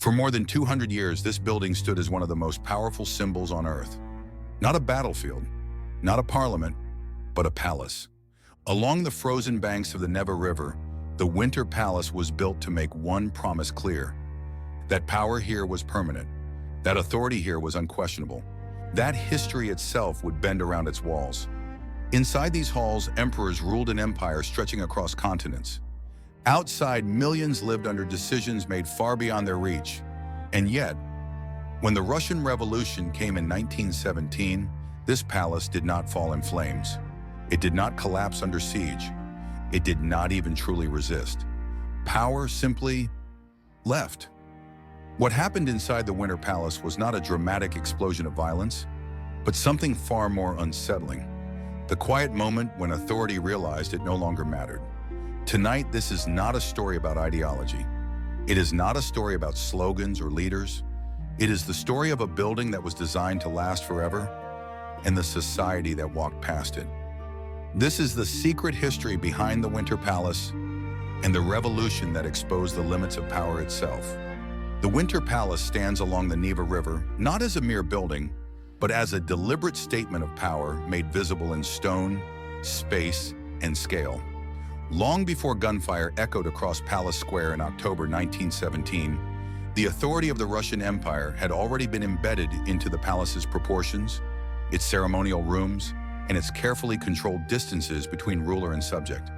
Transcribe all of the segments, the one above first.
For more than 200 years, this building stood as one of the most powerful symbols on Earth. Not a battlefield, not a parliament, but a palace. Along the frozen banks of the Neva River, the Winter Palace was built to make one promise clear: that power here was permanent, that authority here was unquestionable, that history itself would bend around its walls. Inside these halls, emperors ruled an empire stretching across continents. Outside, millions lived under decisions made far beyond their reach. And yet, when the Russian Revolution came in 1917, this palace did not fall in flames. It did not collapse under siege. It did not even truly resist. Power simply left. What happened inside the Winter Palace was not a dramatic explosion of violence, but something far more unsettling. The quiet moment when authority realized it no longer mattered. Tonight, this is not a story about ideology. It is not a story about slogans or leaders. It is the story of a building that was designed to last forever and the society that walked past it. This is the secret history behind the Winter Palace and the revolution that exposed the limits of power itself. The Winter Palace stands along the Neva River, not as a mere building, but as a deliberate statement of power made visible in stone, space, and scale. Long before gunfire echoed across Palace Square in October 1917, the authority of the Russian Empire had already been embedded into the palace's proportions, its ceremonial rooms, and its carefully controlled distances between ruler and subject.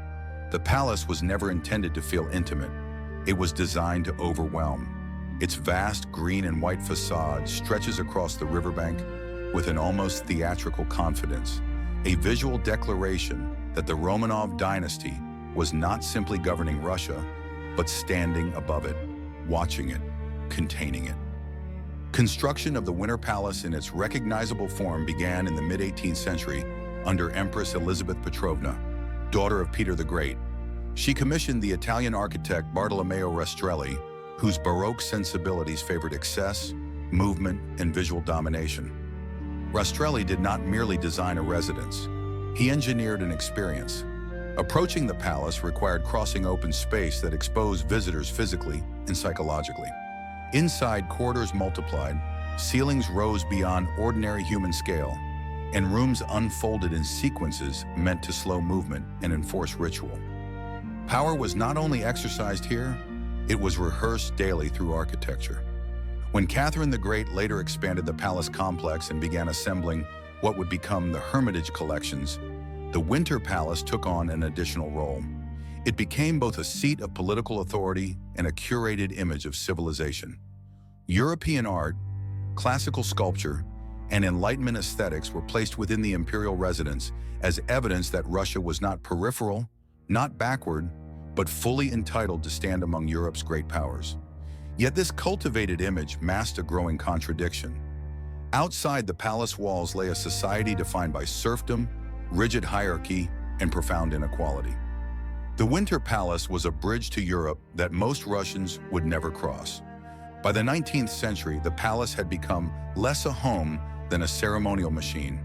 The palace was never intended to feel intimate. It was designed to overwhelm. Its vast green and white facade stretches across the riverbank with an almost theatrical confidence, a visual declaration that the Romanov dynasty was not simply governing Russia, but standing above it, watching it, containing it. Construction of the Winter Palace in its recognizable form began in the mid-18th century under Empress Elizabeth Petrovna, daughter of Peter the Great. She commissioned the Italian architect Bartolomeo Rastrelli, whose Baroque sensibilities favored excess, movement, and visual domination. Rastrelli did not merely design a residence. He engineered an experience. Approaching the palace required crossing open space that exposed visitors physically and psychologically. Inside, corridors multiplied, ceilings rose beyond ordinary human scale, and rooms unfolded in sequences meant to slow movement and enforce ritual. Power was not only exercised here, it was rehearsed daily through architecture. When Catherine the Great later expanded the palace complex and began assembling what would become the Hermitage collections, the Winter Palace took on an additional role. It became both a seat of political authority and a curated image of civilization. European art, classical sculpture, and Enlightenment aesthetics were placed within the imperial residence as evidence that Russia was not peripheral, not backward, but fully entitled to stand among Europe's great powers. Yet this cultivated image masked a growing contradiction. Outside the palace walls lay a society defined by serfdom, rigid hierarchy, and profound inequality. The Winter Palace was a bridge to Europe that most Russians would never cross. By the 19th century, the palace had become less a home than a ceremonial machine.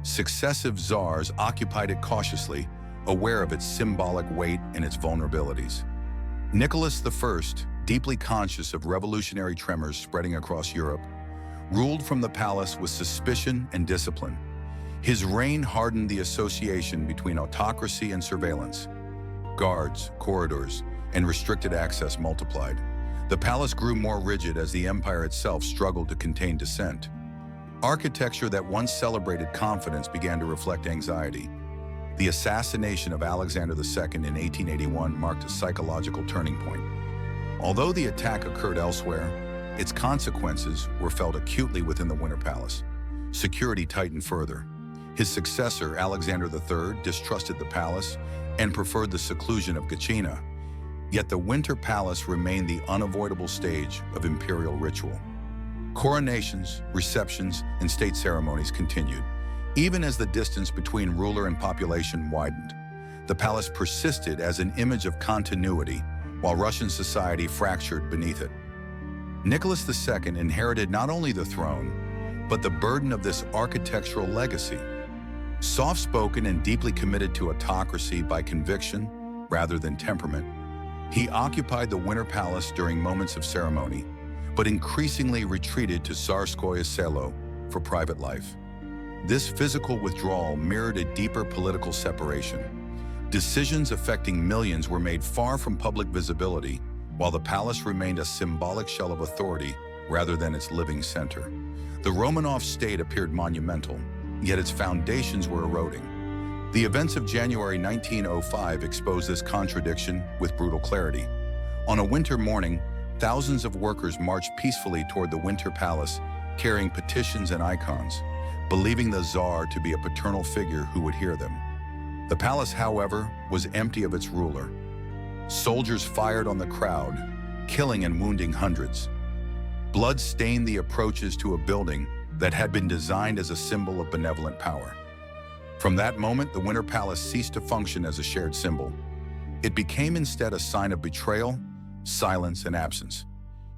Successive czars occupied it cautiously, aware of its symbolic weight and its vulnerabilities. Nicholas I, deeply conscious of revolutionary tremors spreading across Europe, ruled from the palace with suspicion and discipline. His reign hardened the association between autocracy and surveillance. Guards, corridors, and restricted access multiplied. The palace grew more rigid as the empire itself struggled to contain dissent. Architecture that once celebrated confidence began to reflect anxiety. The assassination of Alexander II in 1881 marked a psychological turning point. Although the attack occurred elsewhere, its consequences were felt acutely within the Winter Palace. Security tightened further. His successor, Alexander III, distrusted the palace and preferred the seclusion of Gatchina. Yet the Winter Palace remained the unavoidable stage of imperial ritual. Coronations, receptions, and state ceremonies continued, even as the distance between ruler and population widened. The palace persisted as an image of continuity, while Russian society fractured beneath it. Nicholas II inherited not only the throne, but the burden of this architectural legacy. Soft-spoken and deeply committed to autocracy by conviction rather than temperament, he occupied the Winter Palace during moments of ceremony, but increasingly retreated to Tsarskoye Selo for private life. This physical withdrawal mirrored a deeper political separation. Decisions affecting millions were made far from public visibility, while the palace remained a symbolic shell of authority rather than its living center. The Romanov state appeared monumental, yet its foundations were eroding. The events of January 1905 exposed this contradiction with brutal clarity. On a winter morning, thousands of workers marched peacefully toward the Winter Palace, carrying petitions and icons, believing the Tsar to be a paternal figure who would hear them. The palace, however, was empty of its ruler. Soldiers fired on the crowd, killing and wounding hundreds. Blood stained the approaches to a building that had been designed as a symbol of benevolent power. From that moment, the Winter Palace ceased to function as a shared symbol. It became instead a sign of betrayal, silence, and absence.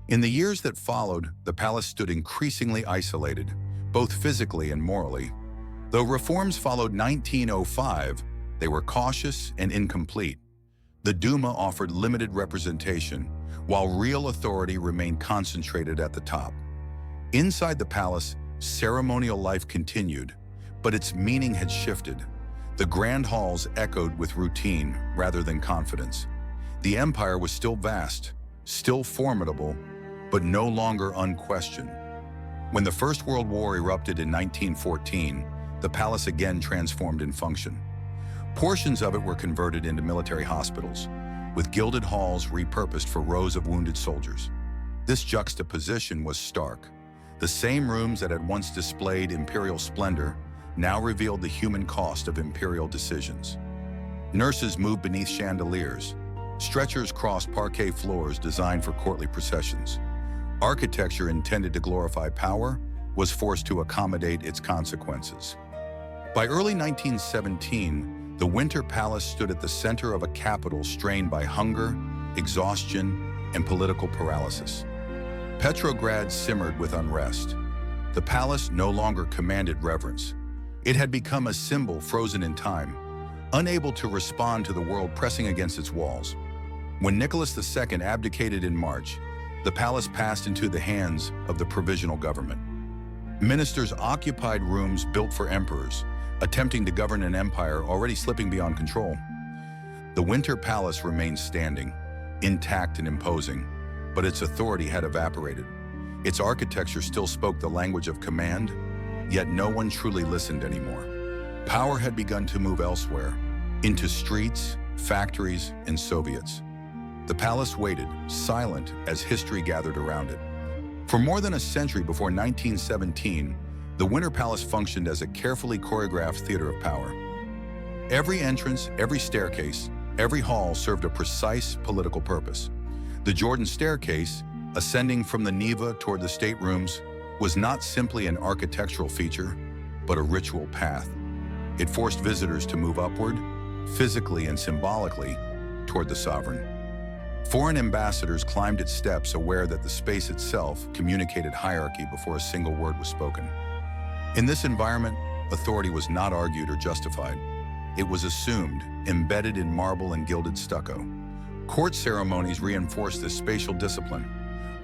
In the years that followed, the palace stood increasingly isolated, both physically and morally. Though reforms followed 1905, they were cautious and incomplete. The Duma offered limited representation, while real authority remained concentrated at the top. Inside the palace, ceremonial life continued, but its meaning had shifted. The grand halls echoed with routine rather than confidence. The empire was still vast, still formidable, but no longer unquestioned. When the First World War erupted in 1914, the palace again transformed in function. Portions of it were converted into military hospitals, with gilded halls repurposed for rows of wounded soldiers. This juxtaposition was stark. The same rooms that had once displayed imperial splendor now revealed the human cost of imperial decisions. Nurses moved beneath chandeliers. Stretchers crossed parquet floors designed for courtly processions. Architecture intended to glorify power was forced to accommodate its consequences. By early 1917, the Winter Palace stood at the center of a capital strained by hunger, exhaustion, and political paralysis. Petrograd simmered with unrest. The palace no longer commanded reverence. It had become a symbol frozen in time, unable to respond to the world pressing against its walls. When Nicholas II abdicated in March, the palace passed into the hands of the provisional government. Ministers occupied rooms built for emperors, attempting to govern an empire already slipping beyond control. The Winter Palace remained standing, intact and imposing, but its authority had evaporated. Its architecture still spoke the language of command, yet no one truly listened anymore. Power had begun to move elsewhere, into streets, factories, and Soviets. The palace waited, silent as history gathered around it. For more than a century before 1917, the Winter Palace functioned as a carefully choreographed theater of power. Every entrance, every staircase, every hall served a precise political purpose. The Jordan staircase, ascending from the Neva toward the staterooms, was not simply an architectural feature, but a ritual path. It forced visitors to move upward, physically and symbolically, toward the sovereign. Foreign ambassadors climbed its steps, aware that the space itself communicated hierarchy before a single word was spoken. In this environment, authority was not argued or justified. It was assumed, embedded in marble and gilded stucco. Court ceremonies reinforced this spatial discipline.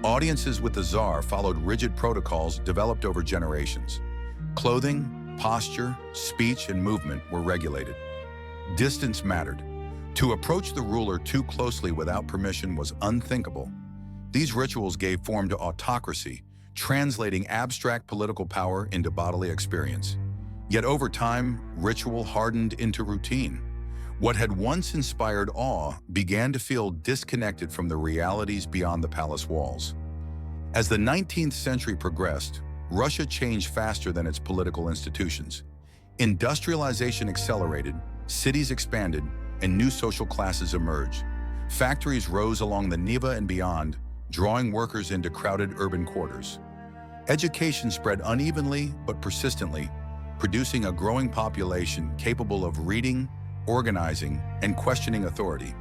Audiences with the Tsar followed rigid protocols developed over generations. Clothing, posture, speech, and movement were regulated. Distance mattered. To approach the ruler too closely without permission was unthinkable. These rituals gave form to autocracy, translating abstract political power into bodily experience. Yet over time, ritual hardened into routine. What had once inspired awe began to feel disconnected from the realities beyond the palace walls. As the 19th century progressed, Russia changed faster than its political institutions. Industrialization accelerated, cities expanded, and new social classes emerged. Factories rose along the Neva and beyond, drawing workers into crowded urban quarters. Education spread unevenly but persistently, producing a growing population capable of reading, organizing, and questioning authority.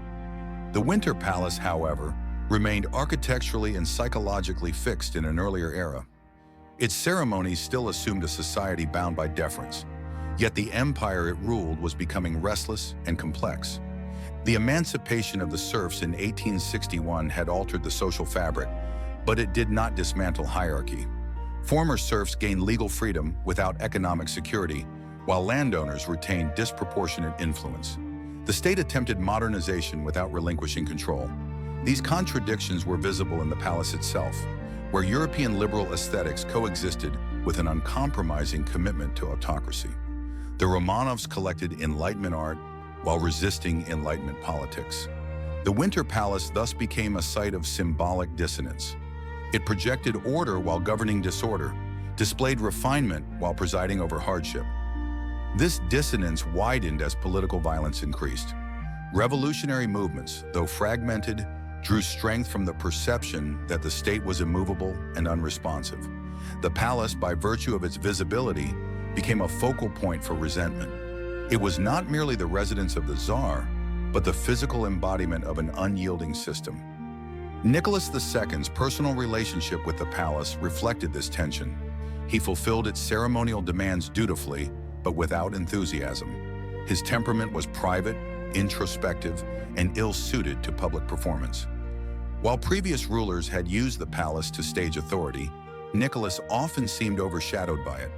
The Winter Palace, however, remained architecturally and psychologically fixed in an earlier era. Its ceremonies still assumed a society bound by deference, yet the empire it ruled was becoming restless and complex. The emancipation of the serfs in 1861 had altered the social fabric, But it did not dismantle hierarchy. Former serfs gained legal freedom without economic security, while landowners retained disproportionate influence. The state attempted modernization without relinquishing control. These contradictions were visible in the palace itself, where European liberal aesthetics coexisted with an uncompromising commitment to autocracy. The Romanovs collected Enlightenment art while resisting Enlightenment politics. The Winter Palace thus became a site of symbolic dissonance. It projected order while governing disorder, displayed refinement while presiding over hardship. This dissonance widened as political violence increased. Revolutionary movements, though fragmented, drew strength from the perception that the state was immovable and unresponsive. The palace, by virtue of its visibility, became a focal point for resentment. It was not merely the residence of the Tsar, but the physical embodiment of an unyielding system. Nicholas II's personal relationship with the palace reflected this tension. He fulfilled its ceremonial demands dutifully, but without enthusiasm. His temperament was private, introspective, and ill-suited to public performance. While previous rulers had used the palace to stage authority, Nicholas often seemed overshadowed by it.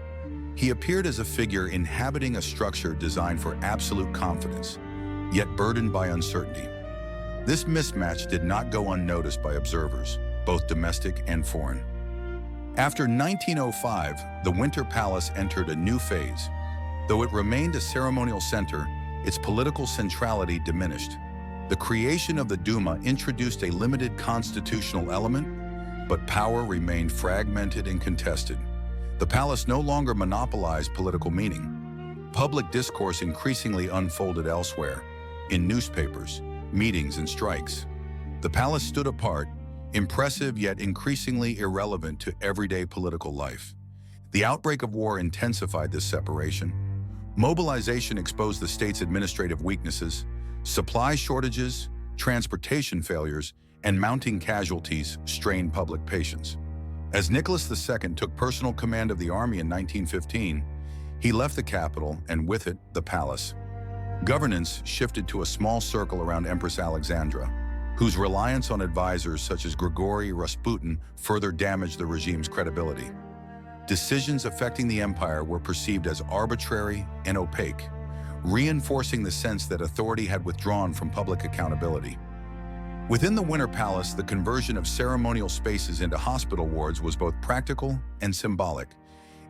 He appeared as a figure inhabiting a structure designed for absolute confidence, yet burdened by uncertainty. This mismatch did not go unnoticed by observers, both domestic and foreign. After 1905, the Winter Palace entered a new phase. Though it remained a ceremonial center, its political centrality diminished. The creation of the Duma introduced a limited constitutional element, but power remained fragmented and contested. The palace no longer monopolized political meaning. Public discourse increasingly unfolded elsewhere, in newspapers, meetings, and strikes. The palace stood apart, impressive yet increasingly irrelevant to everyday political life. The outbreak of war intensified this separation. Mobilization exposed the state's administrative weaknesses. Supply shortages, transportation failures, and mounting casualties strained public patience. As Nicholas II took personal command of the army in 1915, he left the capital and with it, the palace. Governance shifted to a small circle around Empress Alexandra, whose reliance on advisors such as Grigory Rasputin further damaged the regime's credibility. Decisions affecting the empire were perceived as arbitrary and opaque, reinforcing the sense that authority had withdrawn from public accountability. Within the Winter Palace, the conversion of ceremonial spaces into hospital wards was both practical and symbolic.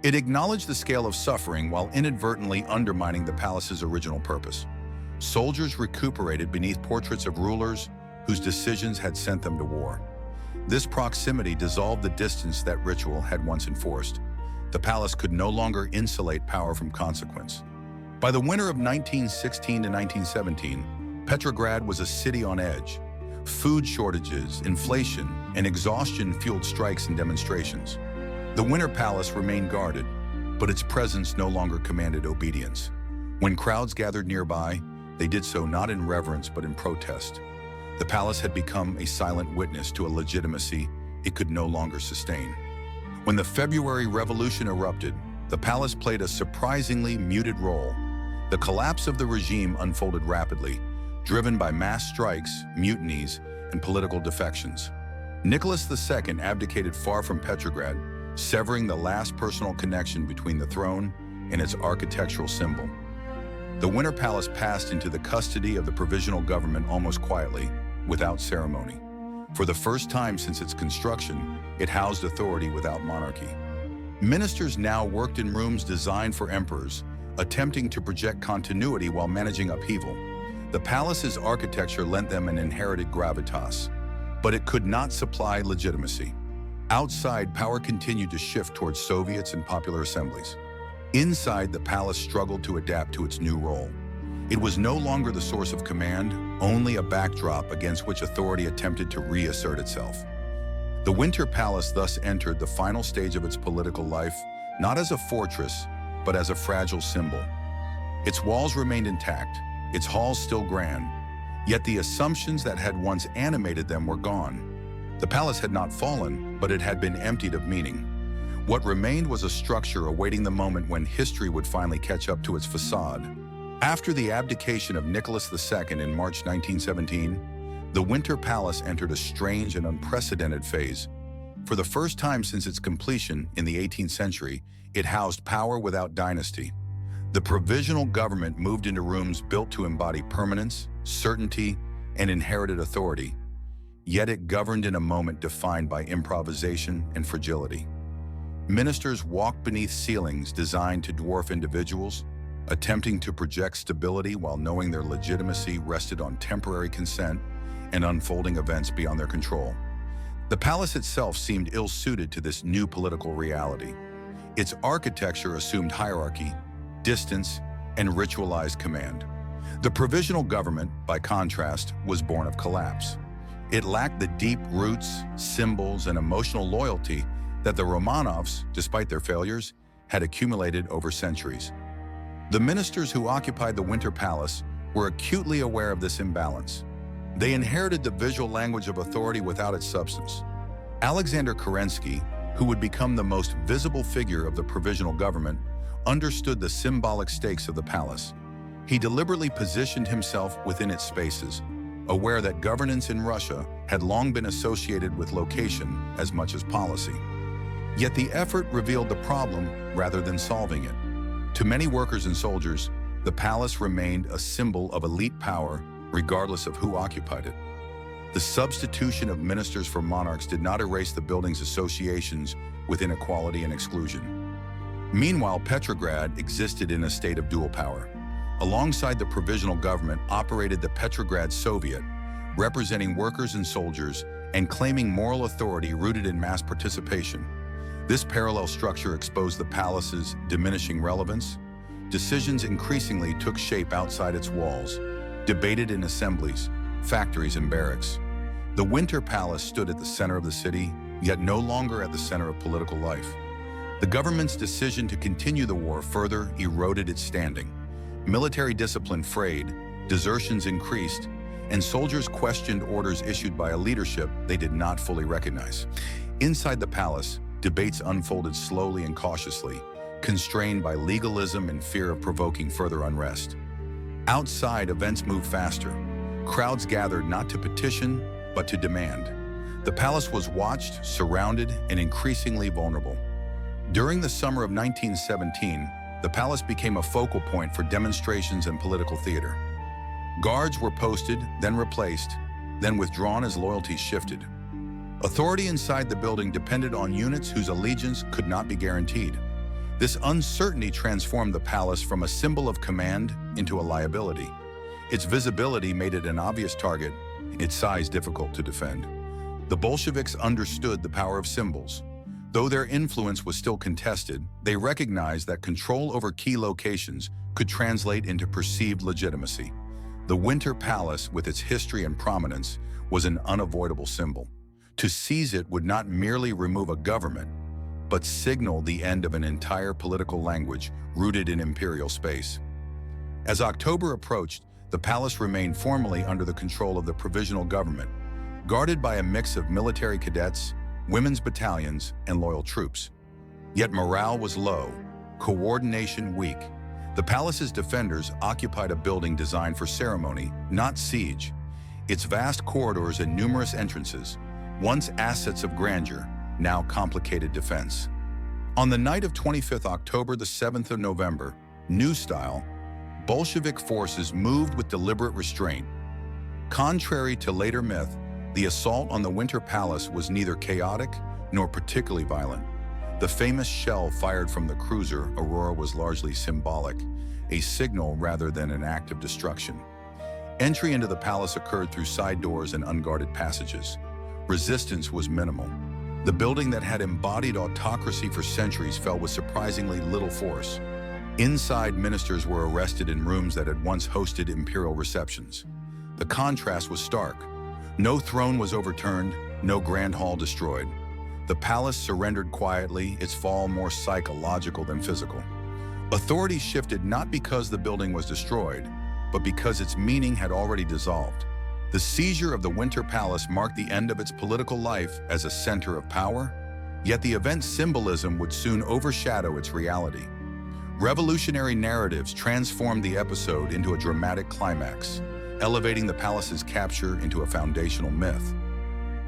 It acknowledged the scale of suffering while inadvertently undermining the palace's original purpose. Soldiers recuperated beneath portraits of rulers whose decisions had sent them to war. This proximity dissolved the distance that ritual had once enforced. The palace could no longer insulate power from consequence. By the winter of 1916 to 1917, Petrograd was a city on edge. Food shortages, inflation, and exhaustion fueled strikes and demonstrations. The Winter Palace remained guarded, but its presence no longer commanded obedience. When crowds gathered nearby, they did so not in reverence but in protest. The palace had become a silent witness to a legitimacy it could no longer sustain. When the February Revolution erupted, the palace played a surprisingly muted role. The collapse of the regime unfolded rapidly, driven by mass strikes, mutinies, and political defections. Nicholas II abdicated far from Petrograd, severing the last personal connection between the throne and its architectural symbol. The Winter Palace passed into the custody of the provisional government almost quietly, without ceremony. For the first time since its construction, it housed authority without monarchy. Ministers now worked in rooms designed for emperors, attempting to project continuity while managing upheaval. The palace's architecture lent them an inherited gravitas, but it could not supply legitimacy. Outside, power continued to shift towards Soviets and popular assemblies. Inside, the palace struggled to adapt to its new role. It was no longer the source of command, only a backdrop against which authority attempted to reassert itself. The Winter Palace thus entered the final stage of its political life, not as a fortress, but as a fragile symbol. Its walls remained intact, its halls still grand, yet the assumptions that had once animated them were gone. The palace had not fallen, but it had been emptied of meaning. What remained was a structure awaiting the moment when history would finally catch up to its facade. After the abdication of Nicholas II in March 1917, the Winter Palace entered a strange and unprecedented phase. For the first time since its completion in the 18th century, it housed power without dynasty. The provisional government moved into rooms built to embody permanence, certainty, and inherited authority, yet it governed in a moment defined by improvisation and fragility. Ministers walked beneath ceilings designed to dwarf individuals, attempting to project stability while knowing their legitimacy rested on temporary consent and unfolding events beyond their control. The palace itself seemed ill-suited to this new political reality. Its architecture assumed hierarchy, distance, and ritualized command. The provisional government, by contrast, was born of collapse. It lacked the deep roots, symbols, and emotional loyalty that the Romanovs, despite their failures, had accumulated over centuries. The ministers who occupied the Winter Palace were acutely aware of this imbalance. They inherited the visual language of authority without its substance. Alexander Kerensky, who would become the most visible figure of the provisional government, understood the symbolic stakes of the palace. He deliberately positioned himself within its spaces, aware that governance in Russia had long been associated with location as much as policy. Yet the effort revealed the problem rather than solving it. To many workers and soldiers, the palace remained a symbol of elite power, regardless of who occupied it. The substitution of ministers for monarchs did not erase the building's associations with inequality and exclusion. Meanwhile, Petrograd existed in a state of dual power. Alongside the provisional government operated the Petrograd Soviet, representing workers and soldiers and claiming moral authority rooted in mass participation. This parallel structure exposed the palace's diminishing relevance. Decisions increasingly took shape outside its walls, debated in assemblies, factories, and barracks. The Winter Palace stood at the center of the city, yet no longer at the center of political life. The government's decision to continue the war further eroded its standing. Military discipline frayed, desertions increased, and soldiers questioned orders issued by a leadership they did not fully recognize. Inside the palace, debates unfolded slowly and cautiously, constrained by legalism and fear of provoking further unrest. Outside, events moved faster. Crowds gathered not to petition, but to demand. The palace was watched, surrounded, and increasingly vulnerable. During the summer of 1917, the palace became a focal point for demonstrations and political theater. Guards were posted, then replaced, then withdrawn as loyalties shifted. Authority inside the building depended on units whose allegiance could not be guaranteed. This uncertainty transformed the palace from a symbol of command into a liability. Its visibility made it an obvious target, its size difficult to defend. The Bolsheviks understood the power of symbols. Though their influence was still contested, they recognized that control over key locations could translate into perceived legitimacy. The Winter Palace, with its history and prominence, was an unavoidable symbol. To seize it would not merely remove a government, but signal the end of an entire political language rooted in imperial space. As October approached, the palace remained formally under the control of the provisional government, guarded by a mix of military cadets, women's battalions, and loyal troops. Yet morale was low, coordination weak. The palace's defenders occupied a building designed for ceremony, not siege. Its vast corridors and numerous entrances, once assets of grandeur, now complicated defense. On the night of 25th October, the 7th of November, new style, Bolshevik forces moved with deliberate restraint. Contrary to later myth, the assault on the Winter Palace was neither chaotic nor particularly violent. The famous shell fired from the cruiser Aurora was largely symbolic, a signal rather than an act of destruction. Entry into the palace occurred through side doors and unguarded passages. Resistance was minimal. The building that had embodied autocracy for centuries fell with surprisingly little force. Inside, ministers were arrested in rooms that had once hosted imperial receptions. The contrast was stark. No throne was overturned, no grand hall destroyed. The palace surrendered quietly, its fall more psychological than physical. Authority shifted not because the building was destroyed, but because its meaning had already dissolved. The seizure of the Winter Palace marked the end of its political life as a center of power, yet the event's symbolism would soon overshadow its reality. Revolutionary narratives transformed the episode into a dramatic climax, elevating the palace's capture into a foundational myth.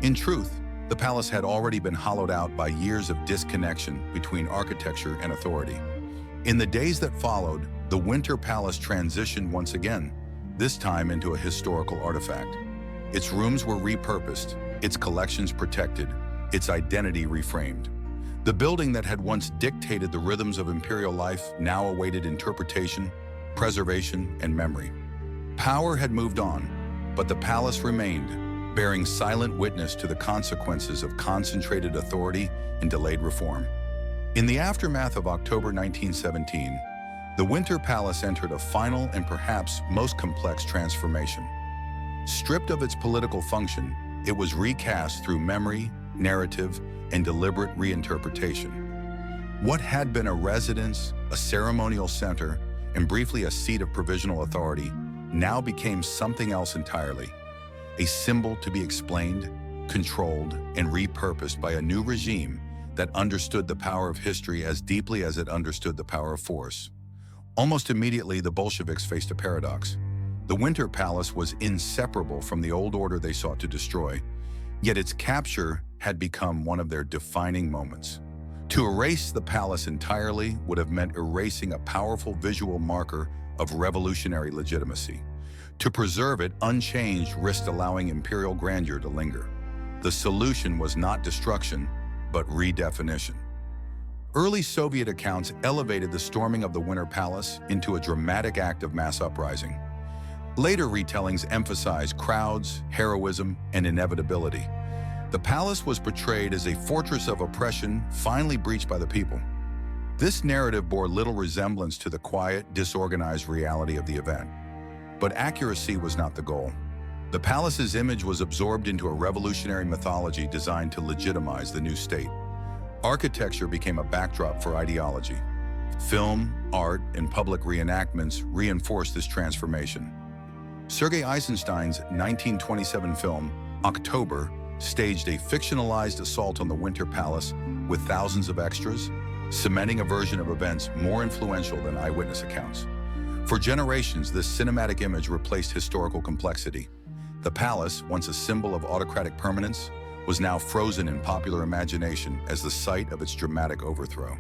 In truth, The palace had already been hollowed out by years of disconnection between architecture and authority. In the days that followed, the Winter Palace transitioned once again, this time into a historical artifact. Its rooms were repurposed, its collections protected, its identity reframed. The building that had once dictated the rhythms of imperial life now awaited interpretation, preservation, and memory. Power had moved on, but the palace remained, bearing silent witness to the consequences of concentrated authority and delayed reform. In the aftermath of October 1917, the Winter Palace entered a final and perhaps most complex transformation. Stripped of its political function, it was recast through memory, narrative, and deliberate reinterpretation. What had been a residence, a ceremonial center, and briefly a seat of provisional authority now became something else entirely. A symbol to be explained, controlled, and repurposed by a new regime that understood the power of history as deeply as it understood the power of force. Almost immediately, the Bolsheviks faced a paradox. The Winter Palace was inseparable from the old order they sought to destroy, yet its capture had become one of their defining moments. To erase the palace entirely would have meant erasing a powerful visual marker of revolutionary legitimacy. To preserve it unchanged risked allowing imperial grandeur to linger. The solution was not destruction, but redefinition. Early Soviet accounts elevated the storming of the Winter Palace into a dramatic act of mass uprising. Later retellings emphasized crowds, heroism, and inevitability. The palace was portrayed as a fortress of oppression finally breached by the people. This narrative bore little resemblance to the quiet, disorganized reality of the event. But accuracy was not the goal. The palace's image was absorbed into a revolutionary mythology designed to legitimize the new state. Architecture became a backdrop for ideology. Film, art, and public reenactments reinforced this transformation. Sergei Eisenstein's 1927 film, October, staged a fictionalized assault on the Winter Palace with thousands of extras, cementing a version of events more influential than eyewitness accounts. For generations, this cinematic image replaced historical complexity. The palace, once a symbol of autocratic permanence, was now frozen in popular imagination as the site of its dramatic overthrow.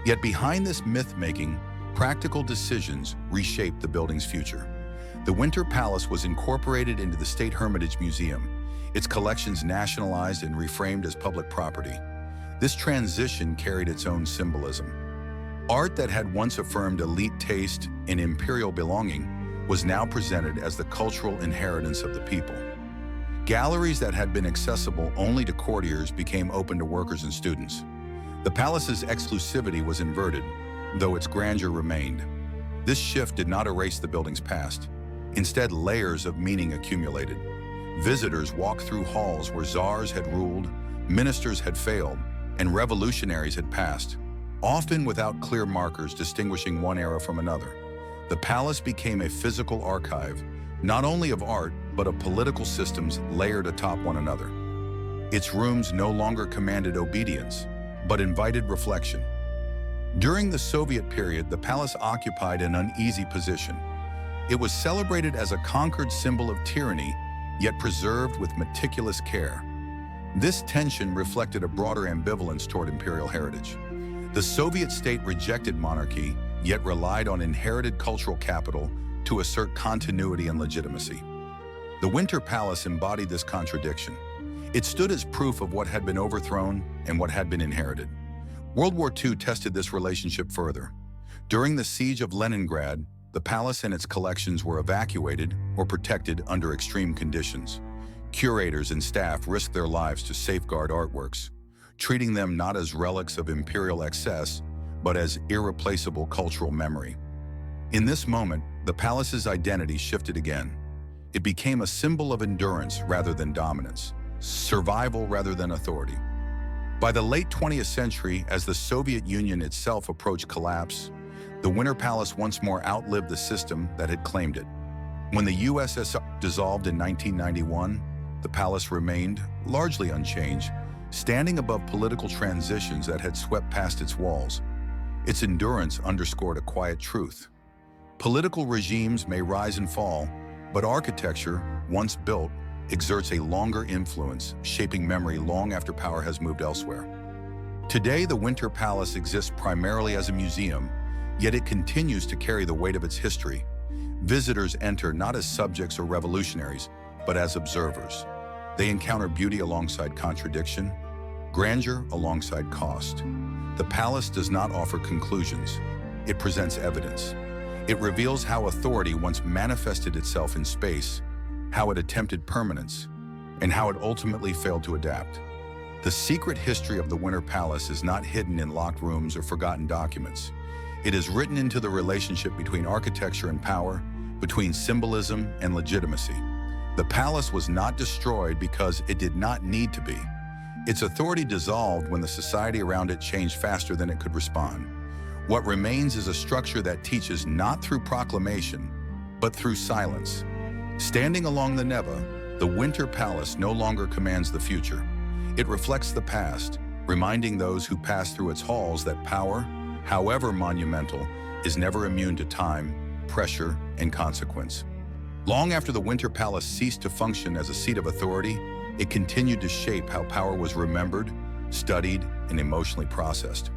Yet behind this myth-making, practical decisions reshaped the building's future. The Winter Palace was incorporated into the State Hermitage Museum, its collections nationalized and reframed as public property. This transition carried its own symbolism. Art that had once affirmed elite taste and imperial belonging was now presented as the cultural inheritance of the people. Galleries that had been accessible only to courtiers became open to workers and students. The palace's exclusivity was inverted, though its grandeur remained. This shift did not erase the building's past. Instead, layers of meaning accumulated. Visitors walked through halls where czars had ruled, ministers had failed, and revolutionaries had passed, often without clear markers distinguishing one era from another. The palace became a physical archive, not only of art, but of political systems layered atop one another. Its rooms no longer commanded obedience, but invited reflection. During the Soviet period, the palace occupied an uneasy position. It was celebrated as a conquered symbol of tyranny, yet preserved with meticulous care. This tension reflected a broader ambivalence toward imperial heritage. The Soviet state rejected monarchy, yet relied on inherited cultural capital to assert continuity and legitimacy. The Winter Palace embodied this contradiction. It stood as proof of what had been overthrown and what had been inherited. World War II tested this relationship further. During the siege of Leningrad, the palace and its collections were evacuated or protected under extreme conditions. Curators and staff risked their lives to safeguard artworks, treating them not as relics of imperial excess, but as irreplaceable cultural memory. In this moment, the palace's identity shifted again. It became a symbol of endurance rather than dominance, survival rather than authority. By the late 20th century, as the Soviet Union itself approached collapse, the Winter Palace once more outlived the system that had claimed it. When the USSR dissolved in 1991, the palace remained largely unchanged, standing above political transitions that had swept past its walls. Its endurance underscored a quiet truth. Political regimes may rise and fall, but architecture, once built, exerts a longer influence, shaping memory long after power has moved elsewhere. Today, the Winter Palace exists primarily as a museum, yet it continues to carry the weight of its history. Visitors enter not as subjects or revolutionaries, but as observers. They encounter beauty alongside contradiction, grandeur alongside cost. The palace does not offer conclusions. It presents evidence. It reveals how authority once manifested itself in space, how it attempted permanence, and how it ultimately failed to adapt. The secret history of the Winter Palace is not hidden in locked rooms or forgotten documents. It is written into the relationship between architecture and power, between symbolism and legitimacy. The palace was not destroyed because it did not need to be. Its authority dissolved when the society around it changed faster than it could respond. What remains is a structure that teaches not through proclamation, but through silence. Standing along the Neva, the Winter Palace no longer commands the future. It reflects the past, reminding those who pass through its halls that power, however monumental, is never immune to time, pressure, and consequence. Long after the Winter Palace ceased to function as a seat of authority, it continued to shape how power was remembered, studied, and emotionally processed.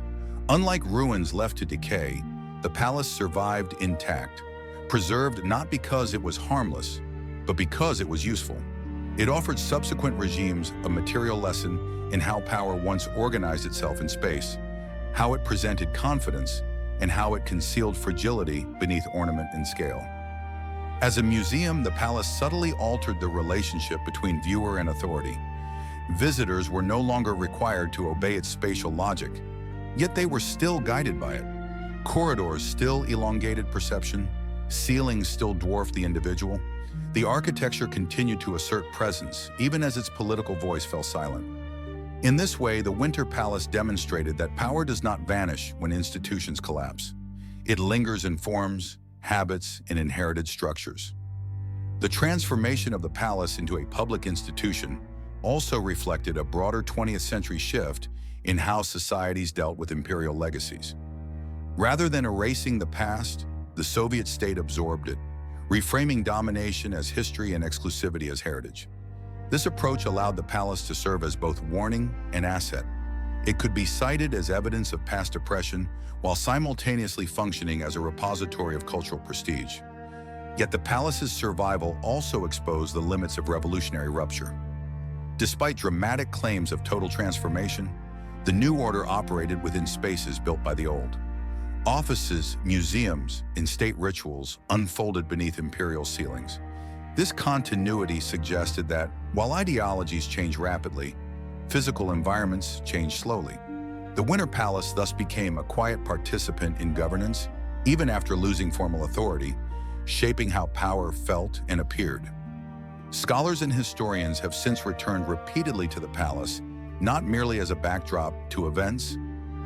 Unlike ruins left to decay, the palace survived intact, preserved not because it was harmless, but because it was useful. It offered subsequent regimes a material lesson in how power once organized itself in space, how it presented confidence, and how it concealed fragility beneath ornament and scale. As a museum, the palace subtly altered the relationship between viewer and authority. Visitors were no longer required to obey its spatial logic, yet they were still guided by it. Corridors still elongated perception, ceilings still dwarfed the individual. The architecture continued to assert presence, even as its political voice fell silent. In this way, the Winter Palace demonstrated that power does not vanish when institutions collapse. It lingers in forms, habits, and inherited structures. The transformation of the palace into a public institution also reflected a broader 20th century shift in how societies dealt with imperial legacies. Rather than erasing the past, the Soviet state absorbed it, reframing domination as history and exclusivity as heritage. This approach allowed the palace to serve as both warning and asset. It could be cited as evidence of past oppression while simultaneously functioning as a repository of cultural prestige. Yet the palace's survival also exposed the limits of revolutionary rupture. Despite dramatic claims of total transformation, the new order operated within spaces built by the old. Offices, museums, and state rituals unfolded beneath imperial ceilings. This continuity suggested that, while ideologies change rapidly, physical environments change slowly. The Winter Palace thus became a quiet participant in governance, even after losing formal authority, shaping how power felt and appeared. Scholars and historians have since returned repeatedly to the palace, not merely as a backdrop to events,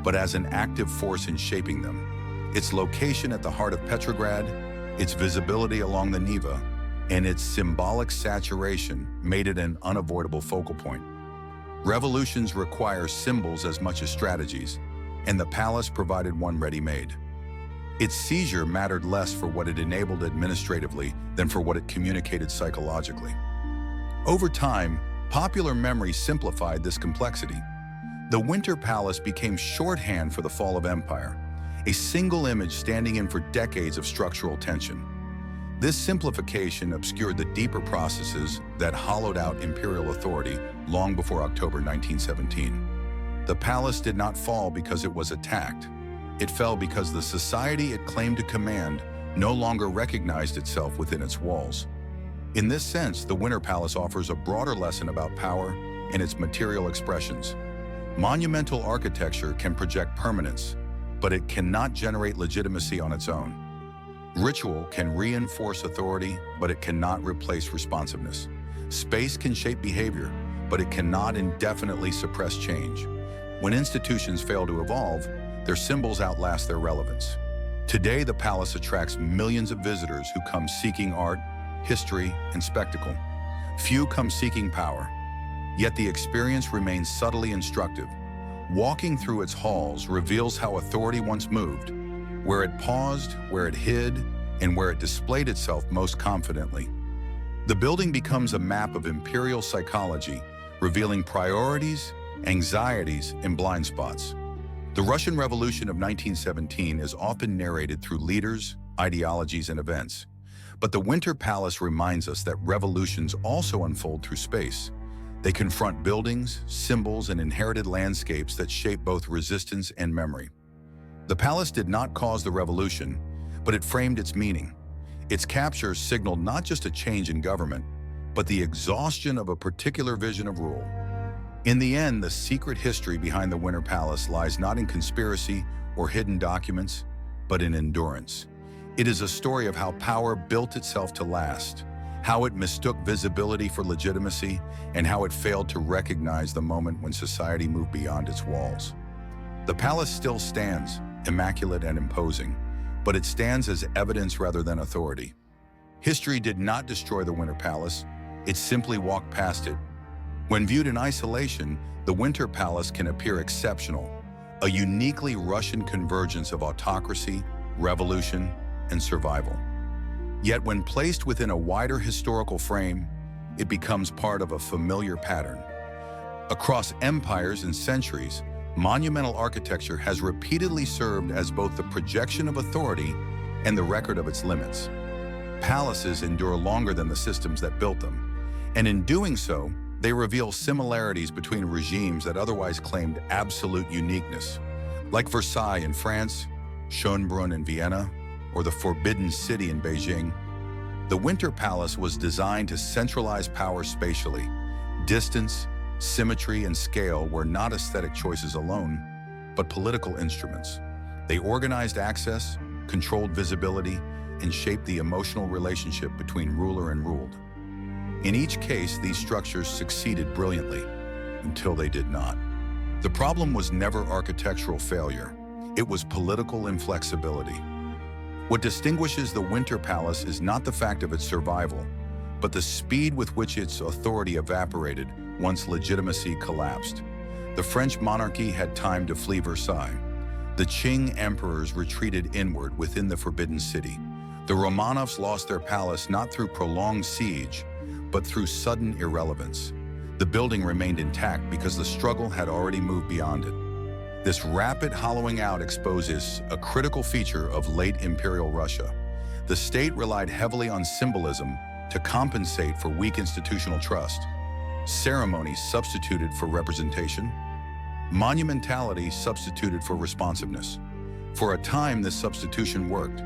but as an active force in shaping them. Its location at the heart of Petrograd, its visibility along the Neva, and its symbolic saturation made it an unavoidable focal point. Revolutions require symbols as much as strategies, and the palace provided one ready-made. Its seizure mattered less for what it enabled administratively than for what it communicated psychologically. Over time, popular memory simplified this complexity. The Winter Palace became shorthand for the fall of empire, a single image standing in for decades of structural tension. This simplification obscured the deeper processes that hollowed out imperial authority long before October 1917. The palace did not fall because it was attacked. It fell because the society it claimed to command no longer recognized itself within its walls. In this sense, the Winter Palace offers a broader lesson about power and its material expressions. Monumental architecture can project permanence, but it cannot generate legitimacy on its own. Ritual can reinforce authority, but it cannot replace responsiveness. Space can shape behavior, but it cannot indefinitely suppress change. When institutions fail to evolve, their symbols outlast their relevance. Today, the palace attracts millions of visitors who come seeking art, history, and spectacle. Few come seeking power, yet the experience remains subtly instructive. Walking through its halls reveals how authority once moved, where it paused, where it hid, and where it displayed itself most confidently. The building becomes a map of imperial psychology, revealing priorities, anxieties, and blind spots. The Russian Revolution of 1917 is often narrated through leaders, ideologies, and events. But the Winter Palace reminds us that revolutions also unfold through space. They confront buildings, symbols, and inherited landscapes that shape both resistance and memory. The palace did not cause the revolution, but it framed its meaning. Its capture signaled not just a change in government, but the exhaustion of a particular vision of rule. In the end, the secret history behind the Winter Palace lies not in conspiracy or hidden documents, but in endurance. It is a story of how power built itself to last, how it mistook visibility for legitimacy, and how it failed to recognize the moment when society moved beyond its walls. The palace still stands, immaculate and imposing, but it stands as evidence rather than authority. History did not destroy the Winter Palace, it simply walked past it. When viewed in isolation, the Winter Palace can appear exceptional, a uniquely Russian convergence of autocracy, revolution, and survival. Yet when placed within a wider historical frame, it becomes part of a familiar pattern. Across empires and centuries, monumental architecture has repeatedly served as both the projection of authority and the record of its limits. Palaces endure longer than the systems that built them, and in doing so, they reveal similarities between regimes that otherwise claimed absolute uniqueness, like Versailles in France, Schönbrunn in Vienna, or the Forbidden City in Beijing. The Winter Palace was designed to centralize power spatially. Distance, symmetry, and scale were not aesthetic choices alone, but political instruments. They organized access, controlled visibility, and shaped the emotional relationship between ruler and ruled. In each case, these structures succeeded brilliantly, until they did not. The problem was never architectural failure. It was political inflexibility. What distinguishes the Winter Palace is not the fact of its survival, but the speed with which its authority evaporated once legitimacy collapsed. The French monarchy had time to flee Versailles. The Qing emperors retreated inward within the Forbidden City. The Romanovs lost their palace not through prolonged siege, but through sudden irrelevance. The building remained intact because the struggle had already moved beyond it. This rapid hollowing out exposes a critical feature of late Imperial Russia. The state relied heavily on symbolism to compensate for weak institutional trust. Ceremony substituted for representation. Monumentality substituted for responsiveness. For a time, this substitution worked.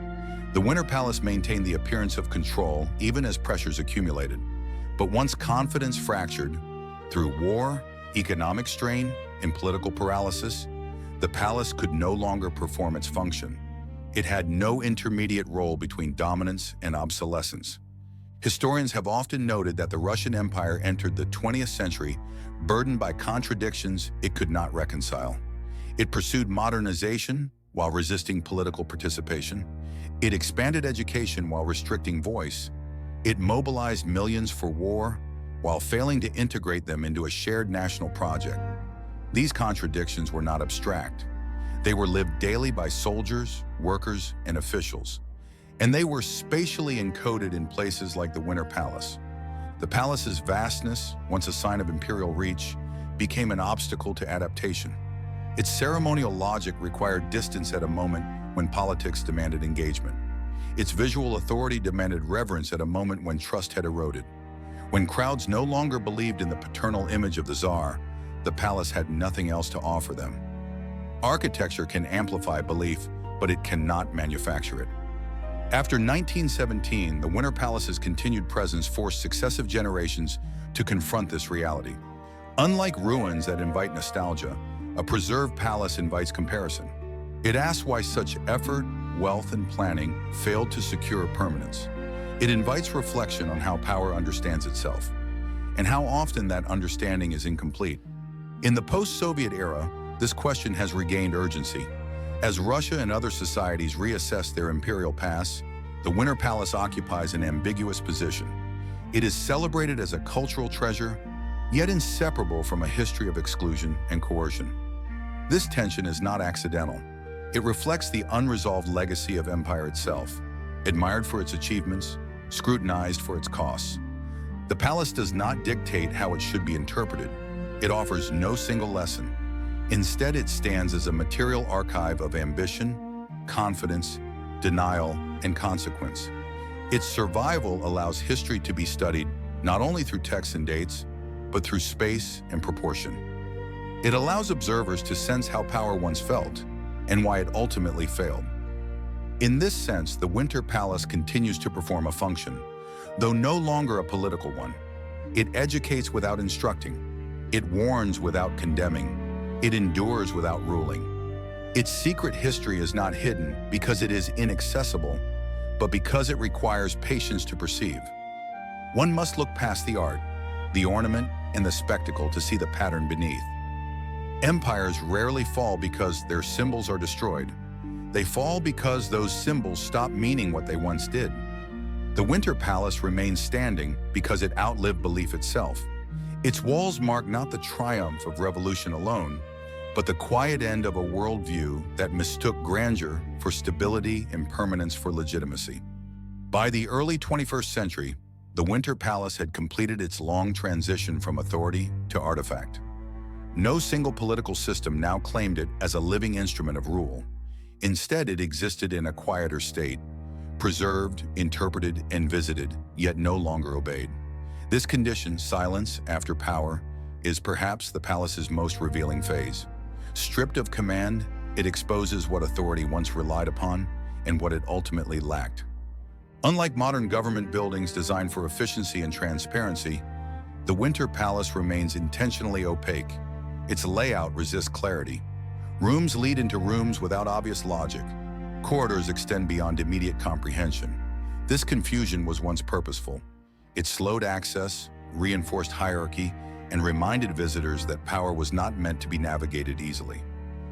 The Winter Palace maintained the appearance of control even as pressures accumulated. But once confidence fractured, through war, economic strain, and political paralysis, the palace could no longer perform its function. It had no intermediate role between dominance and obsolescence. Historians have often noted that the Russian Empire entered the 20th century burdened by contradictions it could not reconcile. It pursued modernization while resisting political participation. It expanded education while restricting voice. It mobilized millions for war while failing to integrate them into a shared national project. These contradictions were not abstract. They were lived daily by soldiers, workers, and officials. And they were spatially encoded in places like the Winter Palace. The palace's vastness, once a sign of imperial reach, became an obstacle to adaptation. Its ceremonial logic required distance at a moment when politics demanded engagement. Its visual authority demanded reverence at a moment when trust had eroded. When crowds no longer believed in the paternal image of the Tsar, the palace had nothing else to offer them. Architecture can amplify belief, but it cannot manufacture it. After 1917, the Winter Palace's continued presence forced successive generations to confront this reality. Unlike ruins that invite nostalgia, a preserved palace invites comparison. It asks why such effort, wealth, and planning failed to secure permanence. It invites reflection on how power understands itself, and how often that understanding is incomplete. In the post-Soviet era, this question has regained urgency. As Russia and other societies reassess their imperial past, the Winter Palace occupies an ambiguous position. It is celebrated as a cultural treasure, yet inseparable from a history of exclusion and coercion. This tension is not accidental. It reflects the unresolved legacy of empire itself, admired for its achievements, scrutinized for its costs. The palace does not dictate how it should be interpreted. It offers no single lesson. Instead, it stands as a material archive of ambition, confidence, denial, and consequence. Its survival allows history to be studied not only through texts and dates, but through space and proportion. It allows observers to sense how power once felt and why it ultimately failed. In this sense, the Winter Palace continues to perform a function, though no longer a political one. It educates without instructing. It warns without condemning. It endures without ruling. Its secret history is not hidden because it is inaccessible, but because it requires patience to perceive. One must look past the art, the ornament, and the spectacle to see the pattern beneath. Empires rarely fall because their symbols are destroyed. They fall because those symbols stop meaning what they once did. The Winter Palace remains standing because it outlived belief itself. Its walls mark not the triumph of revolution alone, but the quiet end of a worldview that mistook grandeur for stability and permanence for legitimacy. By the early 21st century, the Winter Palace had completed its long transition from authority to artifact. No single political system now claimed it as a living instrument of rule. Instead, it existed in a quieter state, preserved, interpreted, and visited, yet no longer obeyed. This condition, silence after power, is perhaps the palace's most revealing phase. Stripped of command, it exposes what authority once relied upon and what it ultimately lacked. Unlike modern government buildings designed for efficiency and transparency, the Winter Palace remains intentionally opaque. Its layout resists clarity. Rooms lead into rooms without obvious logic. Corridors extend beyond immediate comprehension. This confusion was once purposeful. It slowed access, reinforced hierarchy, and reminded visitors that power was not meant to be navigated easily.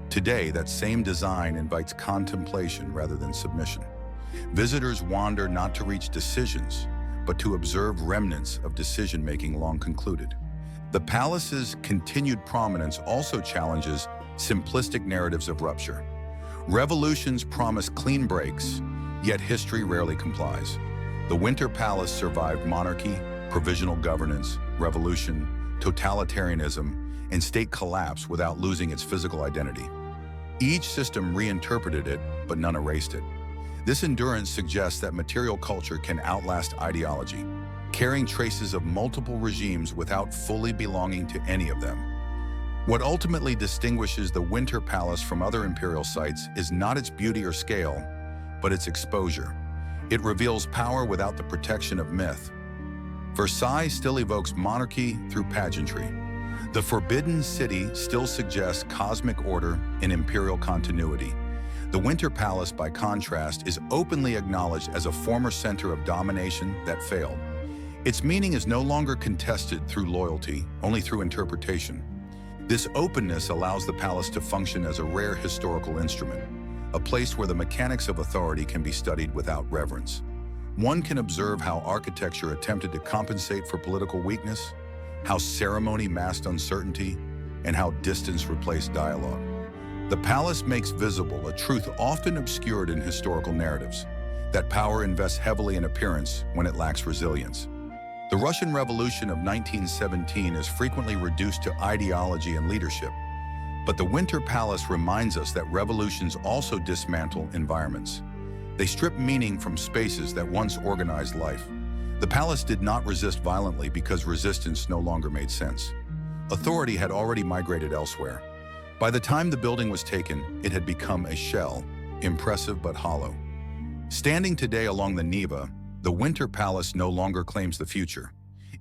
Today, that same design invites contemplation rather than submission. Visitors wander not to reach decisions, but to observe remnants of decision-making long concluded. The palace's continued prominence also challenges simplistic narratives of rupture. Revolutions promise clean breaks, yet history rarely complies. The Winter Palace survived monarchy, provisional governance, revolution, totalitarianism, and state collapse without losing its physical identity. Each system reinterpreted it, but none erased it. This endurance suggests that material culture can outlast ideology, carrying traces of multiple regimes without fully belonging to any of them. What ultimately distinguishes the Winter Palace from other imperial sites is not its beauty or scale, but its exposure. It reveals power without the protection of myth. Versailles still evokes monarchy through pageantry. The Forbidden City still suggests cosmic order and imperial continuity. The Winter Palace, by contrast, is openly acknowledged as a former center of domination that failed. Its meaning is no longer contested through loyalty, only through interpretation. This openness allows the palace to function as a rare historical instrument, a place where the mechanics of authority can be studied without reverence. One can observe how architecture attempted to compensate for political weakness, how ceremony masked uncertainty, and how distance replaced dialogue. The palace makes visible a truth often obscured in historical narratives, that power invests heavily in appearance when it lacks resilience. The Russian Revolution of 1917 is frequently reduced to ideology and leadership, but the Winter Palace reminds us that revolutions also dismantle environments. They strip meaning from spaces that once organized life. The palace did not resist violently because resistance no longer made sense. Authority had already migrated elsewhere. By the time the building was taken, it had become a shell, impressive but hollow. Standing today along the Neva, the Winter Palace no longer claims the future.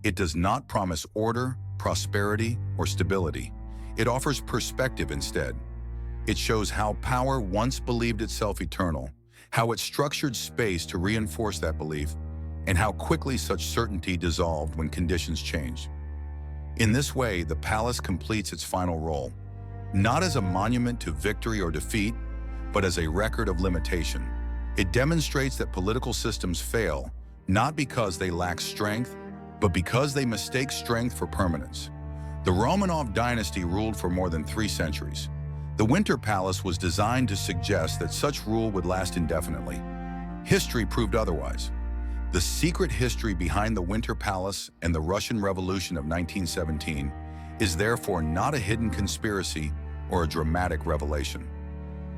It does not promise order, prosperity, or stability. It offers perspective instead. It shows how power once believed itself eternal, how it structured space to reinforce that belief, and how quickly such certainty dissolved when conditions changed. In this way, the palace completes its final role, not as a monument to victory or defeat, but as a record of limitation. It demonstrates that political systems fail, not because they lack strength, but because they mistake strength for permanence. The Romanov dynasty ruled for more than 3 centuries. The Winter Palace was designed to suggest that such rule would last indefinitely. History proved otherwise. The secret history behind the Winter Palace and the Russian Revolution of 1917 is therefore not a hidden conspiracy or a dramatic revelation.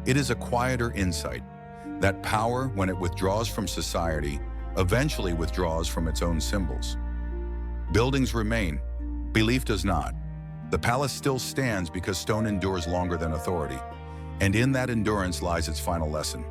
It is a quieter insight that power, when it withdraws from society, eventually withdraws from its own symbols. Buildings remain, belief does not. The palace still stands because stone endures longer than authority, and in that endurance lies its final lesson.